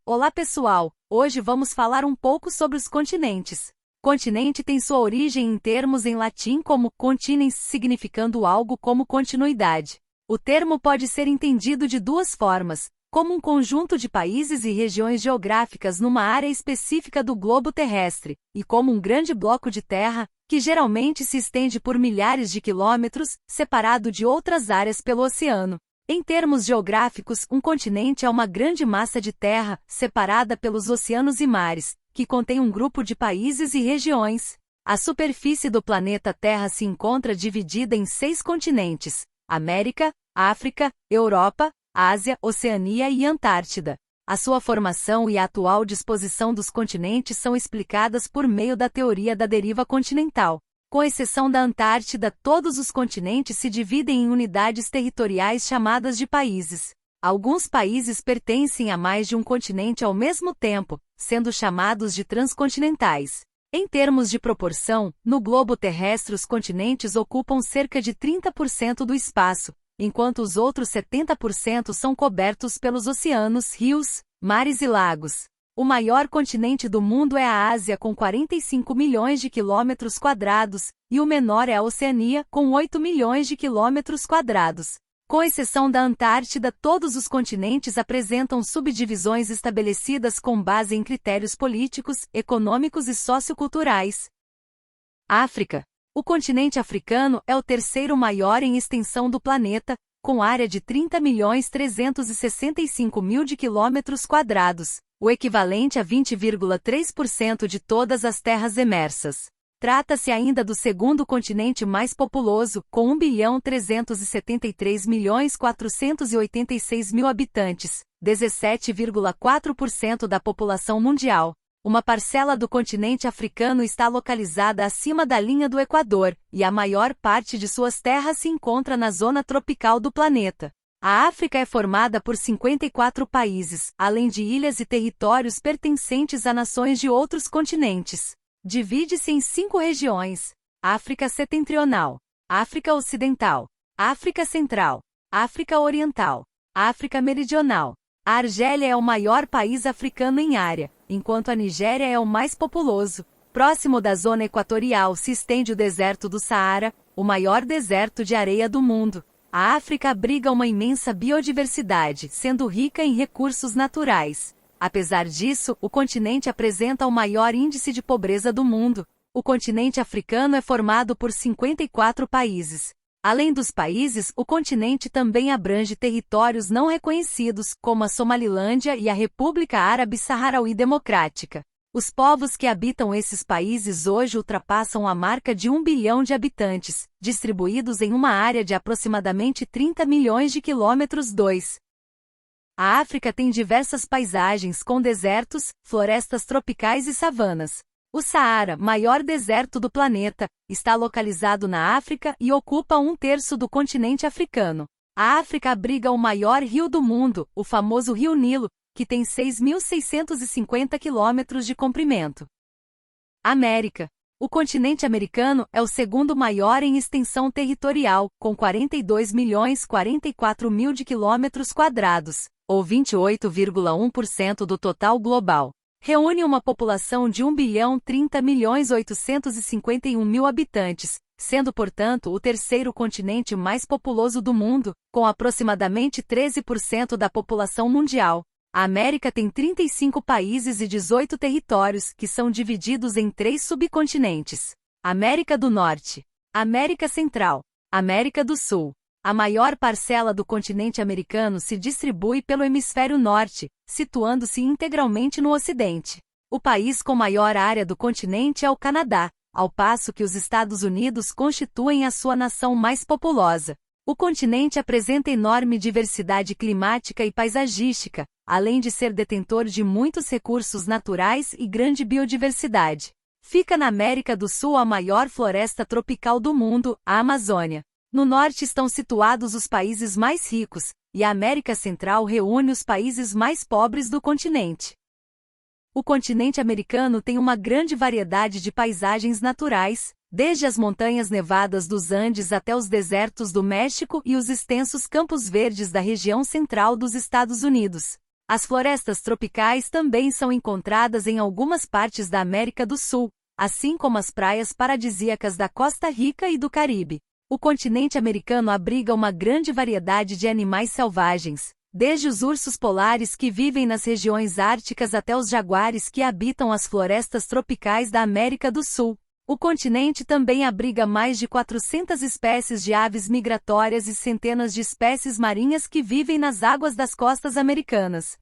Olá pessoal, hoje vamos falar um pouco sobre os continentes. Continente tem sua origem em termos em latim como continens, significando algo como continuidade. O termo pode ser entendido de duas formas, como um conjunto de países e regiões geográficas numa área específica do globo terrestre, e como um grande bloco de terra, que geralmente se estende por milhares de quilômetros, separado de outras áreas pelo oceano. Em termos geográficos, um continente é uma grande massa de terra, separada pelos oceanos e mares, que contém um grupo de países e regiões. A superfície do planeta Terra se encontra dividida em 6 continentes: América, África, Europa, Ásia, Oceania e Antártida. A sua formação e a atual disposição dos continentes são explicadas por meio da teoria da deriva continental. Com exceção da Antártida, todos os continentes se dividem em unidades territoriais chamadas de países. Alguns países pertencem a mais de um continente ao mesmo tempo, sendo chamados de transcontinentais. Em termos de proporção, no globo terrestre os continentes ocupam cerca de 30% do espaço, enquanto os outros 70% são cobertos pelos oceanos, rios, mares e lagos. O maior continente do mundo é a Ásia, com 45 milhões de quilômetros quadrados, e o menor é a Oceania, com 8 milhões de quilômetros quadrados. Com exceção da Antártida, todos os continentes apresentam subdivisões estabelecidas com base em critérios políticos, econômicos e socioculturais. África. O continente africano é o terceiro maior em extensão do planeta, com área de 30.365.000 de quilômetros quadrados, o equivalente a 20,3% de todas as terras emersas. Trata-se ainda do segundo continente mais populoso, com 1.373.486.000 habitantes, 17,4% da população mundial. Uma parcela do continente africano está localizada acima da linha do Equador, e a maior parte de suas terras se encontra na zona tropical do planeta. A África é formada por 54 países, além de ilhas e territórios pertencentes a nações de outros continentes. Divide-se em 5 regiões: África Setentrional, África Ocidental, África Central, África Oriental, África Meridional. A Argélia é o maior país africano em área, enquanto a Nigéria é o mais populoso. Próximo da zona equatorial se estende o deserto do Saara, o maior deserto de areia do mundo. A África abriga uma imensa biodiversidade, sendo rica em recursos naturais. Apesar disso, o continente apresenta o maior índice de pobreza do mundo. O continente africano é formado por 54 países. Além dos países, o continente também abrange territórios não reconhecidos, como a Somalilândia e a República Árabe Saharaui Democrática. Os povos que habitam esses países hoje ultrapassam a marca de 1 bilhão de habitantes, distribuídos em uma área de aproximadamente 30 milhões de quilômetros. A África tem diversas paisagens com desertos, florestas tropicais e savanas. O Saara, maior deserto do planeta, está localizado na África e ocupa 1/3 do continente africano. A África abriga o maior rio do mundo, o famoso Rio Nilo, que tem 6.650 quilômetros de comprimento. América. O continente americano é o segundo maior em extensão territorial, com 42.044.000 de quilômetros quadrados, ou 28,1% do total global. Reúne uma população de 1.030.851.000 habitantes, sendo, portanto, o terceiro continente mais populoso do mundo, com aproximadamente 13% da população mundial. A América tem 35 países e 18 territórios, que são divididos em 3 subcontinentes: América do Norte, América Central, América do Sul. A maior parcela do continente americano se distribui pelo hemisfério norte, situando-se integralmente no ocidente. O país com maior área do continente é o Canadá, ao passo que os Estados Unidos constituem a sua nação mais populosa. O continente apresenta enorme diversidade climática e paisagística, além de ser detentor de muitos recursos naturais e grande biodiversidade. Fica na América do Sul a maior floresta tropical do mundo, a Amazônia. No norte estão situados os países mais ricos, e a América Central reúne os países mais pobres do continente. O continente americano tem uma grande variedade de paisagens naturais, desde as montanhas nevadas dos Andes até os desertos do México e os extensos campos verdes da região central dos Estados Unidos. As florestas tropicais também são encontradas em algumas partes da América do Sul, assim como as praias paradisíacas da Costa Rica e do Caribe. O continente americano abriga uma grande variedade de animais selvagens, desde os ursos polares que vivem nas regiões árticas até os jaguares que habitam as florestas tropicais da América do Sul. O continente também abriga mais de 400 espécies de aves migratórias e centenas de espécies marinhas que vivem nas águas das costas americanas.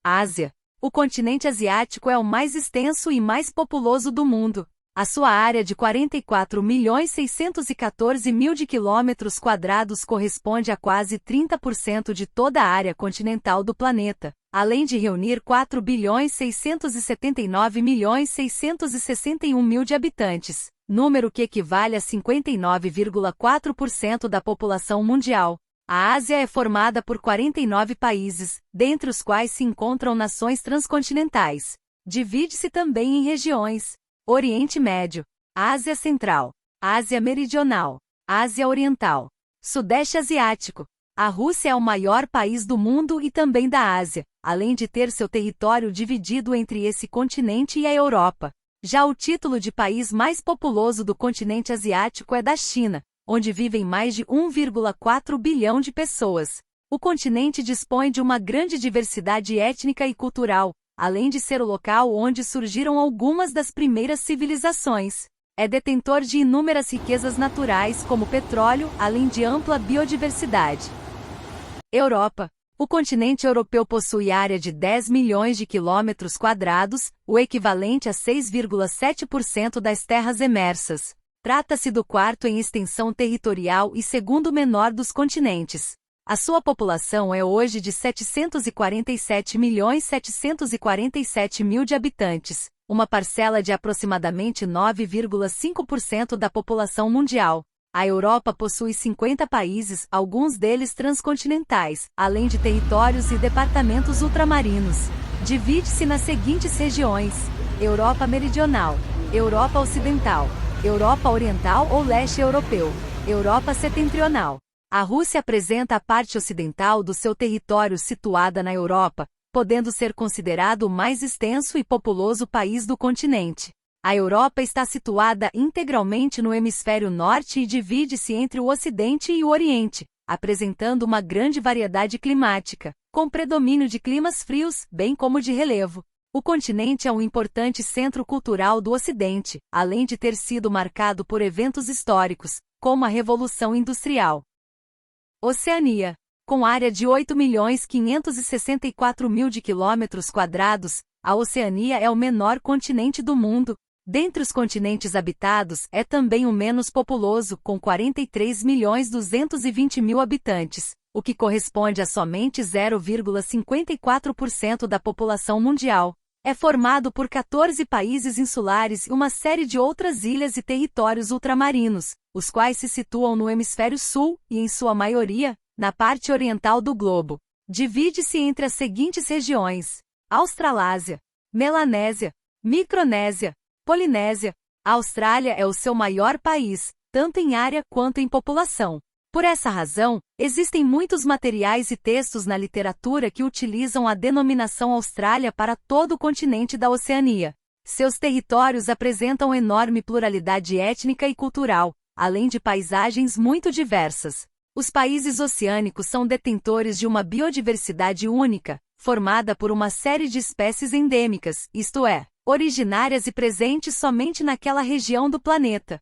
Ásia. O continente asiático é o mais extenso e mais populoso do mundo. A sua área de 44.614.000 de quilômetros quadrados corresponde a quase 30% de toda a área continental do planeta, além de reunir 4.679.661.000 de habitantes, número que equivale a 59,4% da população mundial. A Ásia é formada por 49 países, dentre os quais se encontram nações transcontinentais. Divide-se também em regiões: Oriente Médio, Ásia Central, Ásia Meridional, Ásia Oriental, Sudeste Asiático. A Rússia é o maior país do mundo e também da Ásia, além de ter seu território dividido entre esse continente e a Europa. Já o título de país mais populoso do continente asiático é da China, onde vivem mais de 1,4 bilhão de pessoas. O continente dispõe de uma grande diversidade étnica e cultural, além de ser o local onde surgiram algumas das primeiras civilizações. É detentor de inúmeras riquezas naturais como petróleo, além de ampla biodiversidade. Europa. O continente europeu possui área de 10 milhões de quilômetros quadrados, o equivalente a 6,7% das terras emersas. Trata-se do quarto em extensão territorial e segundo menor dos continentes. A sua população é hoje de 747.747.000 de habitantes, uma parcela de aproximadamente 9,5% da população mundial. A Europa possui 50 países, alguns deles transcontinentais, além de territórios e departamentos ultramarinos. Divide-se nas seguintes regiões: Europa Meridional, Europa Ocidental, Europa Oriental ou Leste Europeu, Europa Setentrional. A Rússia apresenta a parte ocidental do seu território situada na Europa, podendo ser considerado o mais extenso e populoso país do continente. A Europa está situada integralmente no hemisfério norte e divide-se entre o Ocidente e o Oriente, apresentando uma grande variedade climática, com predomínio de climas frios, bem como de relevo. O continente é um importante centro cultural do Ocidente, além de ter sido marcado por eventos históricos, como a Revolução Industrial. Oceania. Com área de 8.564.000 de quilômetros quadrados, a Oceania é o menor continente do mundo. Dentre os continentes habitados, é também o menos populoso, com 43.220.000 habitantes, o que corresponde a somente 0,54% da população mundial. É formado por 14 países insulares e uma série de outras ilhas e territórios ultramarinos, os quais se situam no hemisfério sul e, em sua maioria, na parte oriental do globo. Divide-se entre as seguintes regiões: Australásia, Melanésia, Micronésia, Polinésia. A Austrália é o seu maior país, tanto em área quanto em população. Por essa razão, existem muitos materiais e textos na literatura que utilizam a denominação Austrália para todo o continente da Oceania. Seus territórios apresentam enorme pluralidade étnica e cultural, além de paisagens muito diversas. Os países oceânicos são detentores de uma biodiversidade única, formada por uma série de espécies endêmicas, isto é, originárias e presentes somente naquela região do planeta.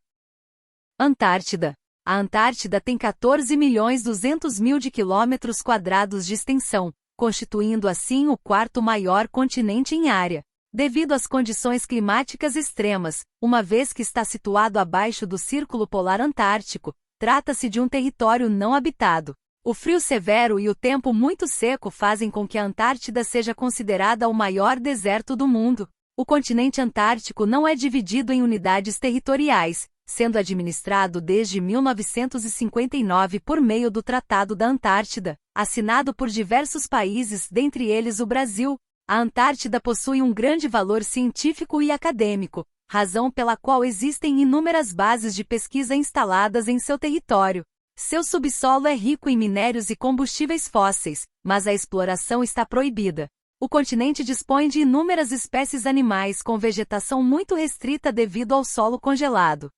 Antártida. A Antártida tem 14.200.000 de quilômetros quadrados de extensão, constituindo assim o quarto maior continente em área. Devido às condições climáticas extremas, uma vez que está situado abaixo do Círculo Polar Antártico, trata-se de um território não habitado. O frio severo e o tempo muito seco fazem com que a Antártida seja considerada o maior deserto do mundo. O continente antártico não é dividido em unidades territoriais, sendo administrado desde 1959 por meio do Tratado da Antártida, assinado por diversos países, dentre eles o Brasil. A Antártida possui um grande valor científico e acadêmico, razão pela qual existem inúmeras bases de pesquisa instaladas em seu território. Seu subsolo é rico em minérios e combustíveis fósseis, mas a exploração está proibida. O continente dispõe de inúmeras espécies animais com vegetação muito restrita devido ao solo congelado.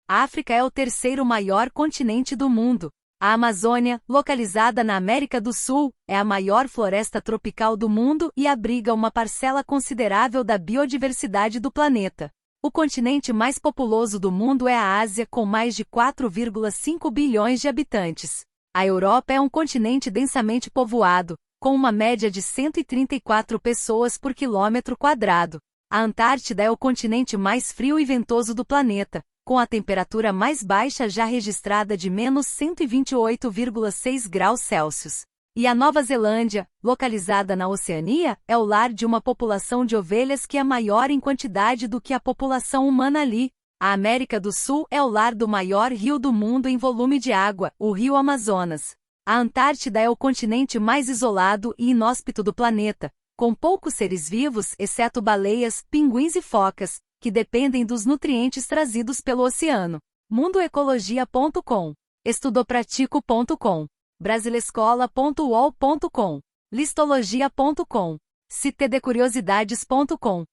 A África é o terceiro maior continente do mundo. A Amazônia, localizada na América do Sul, é a maior floresta tropical do mundo e abriga uma parcela considerável da biodiversidade do planeta. O continente mais populoso do mundo é a Ásia, com mais de 4,5 bilhões de habitantes. A Europa é um continente densamente povoado, com uma média de 134 pessoas por quilômetro quadrado. A Antártida é o continente mais frio e ventoso do planeta, com a temperatura mais baixa já registrada de menos 128,6 graus Celsius. E a Nova Zelândia, localizada na Oceania, é o lar de uma população de ovelhas que é maior em quantidade do que a população humana ali. A América do Sul é o lar do maior rio do mundo em volume de água, o Rio Amazonas. A Antártida é o continente mais isolado e inóspito do planeta, com poucos seres vivos, exceto baleias, pinguins e focas, que dependem dos nutrientes trazidos pelo oceano. mundoecologia.com, estudopratico.com, brasilescola.uol.com, listologia.com, citedecuriosidades.com.